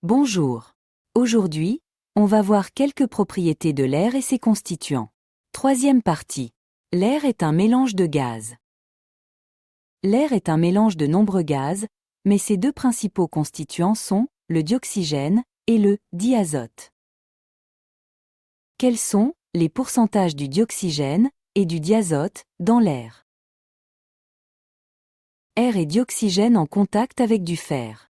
Bonjour. Aujourd'hui, on va voir quelques propriétés de l'air et ses constituants. Troisième partie. L'air est un mélange de gaz. L'air est un mélange de nombreux gaz, mais ses deux principaux constituants sont le dioxygène et le diazote. Quels sont les pourcentages du dioxygène et du diazote dans l'air? Air et dioxygène en contact avec du fer.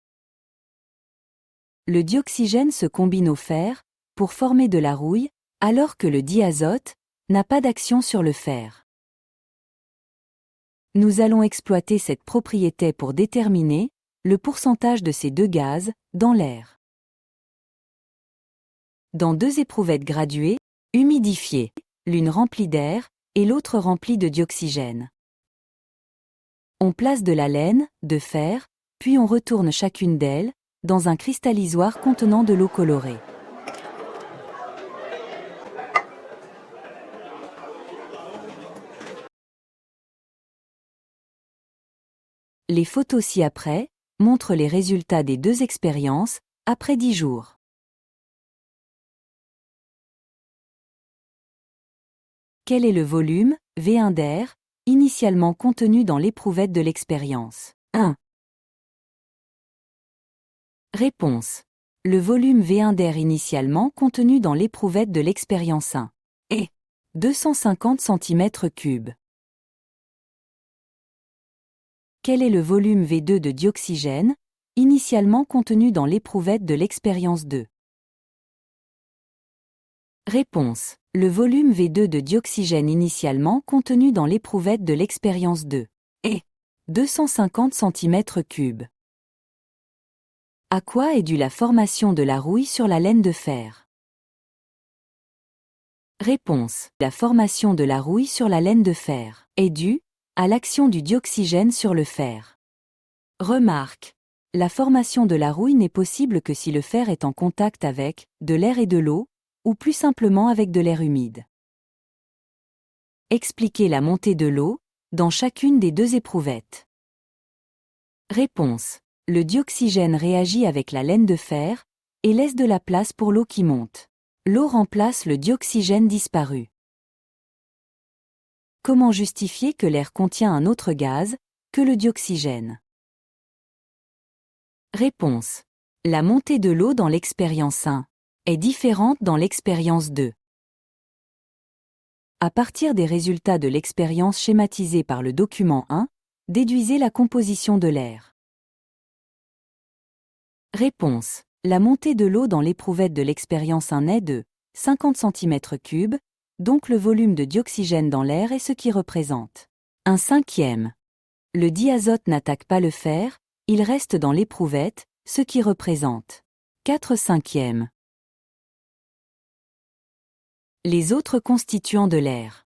Le dioxygène se combine au fer pour former de la rouille, alors que le diazote n'a pas d'action sur le fer. Nous allons exploiter cette propriété pour déterminer le pourcentage de ces deux gaz dans l'air. Dans deux éprouvettes graduées, humidifiées, l'une remplie d'air et l'autre remplie de dioxygène. On place de la laine, de fer, puis on retourne chacune d'elles dans un cristallisoire contenant de l'eau colorée. Les photos ci-après montrent les résultats des deux expériences après 10 jours. Quel est le volume, V1 d'air, initialement contenu dans l'éprouvette de l'expérience? 1. Réponse. Le volume V1 d'air initialement contenu dans l'éprouvette de l'expérience 1 est 250 cm3. Quel est le volume V2 de dioxygène, initialement contenu dans l'éprouvette de l'expérience 2? Réponse. Le volume V2 de dioxygène initialement contenu dans l'éprouvette de l'expérience 2 est 250 cm3. À quoi est due la formation de la rouille sur la laine de fer? Réponse. La formation de la rouille sur la laine de fer est due à l'action du dioxygène sur le fer. Remarque. La formation de la rouille n'est possible que si le fer est en contact avec de l'air et de l'eau, ou plus simplement avec de l'air humide. Expliquez la montée de l'eau dans chacune des deux éprouvettes. Réponse. Le dioxygène réagit avec la laine de fer et laisse de la place pour l'eau qui monte. L'eau remplace le dioxygène disparu. Comment justifier que l'air contient un autre gaz que le dioxygène? Réponse. La montée de l'eau dans l'expérience 1 est différente dans l'expérience 2. À partir des résultats de l'expérience schématisée par le document 1, déduisez la composition de l'air. Réponse. La montée de l'eau dans l'éprouvette de l'expérience 1 est de 50 cm3, donc le volume de dioxygène dans l'air est ce qui représente 1/5. Le diazote n'attaque pas le fer, il reste dans l'éprouvette, ce qui représente 4/5. Les autres constituants de l'air.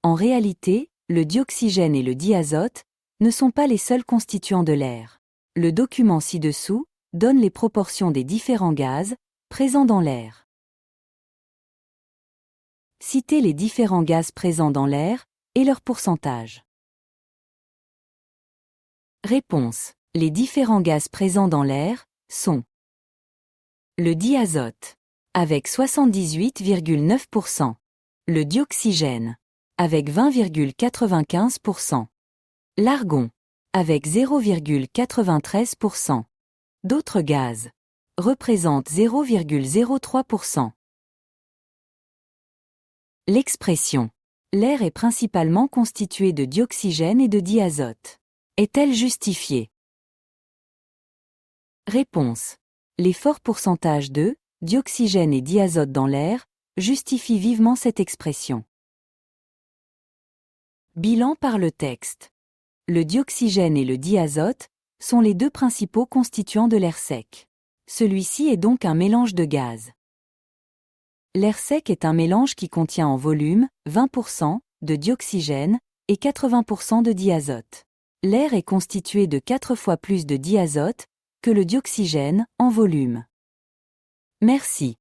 En réalité, le dioxygène et le diazote ne sont pas les seuls constituants de l'air. Le document ci-dessous donne les proportions des différents gaz présents dans l'air. Citez les différents gaz présents dans l'air et leur pourcentage. Réponse. Les différents gaz présents dans l'air sont le diazote, avec 78,9%, le dioxygène, avec 20,95%, l'argon, avec 0,93%. D'autres gaz représentent 0,03%. L'expression « l'air est principalement constitué de dioxygène et de diazote » est-elle justifiée? Réponse. Les forts pourcentages de dioxygène et diazote dans l'air justifient vivement cette expression. Bilan par le texte. Le dioxygène et le diazote sont les deux principaux constituants de l'air sec. Celui-ci est donc un mélange de gaz. L'air sec est un mélange qui contient en volume 20% de dioxygène et 80% de diazote. L'air est constitué de 4 fois plus de diazote que le dioxygène en volume. Merci.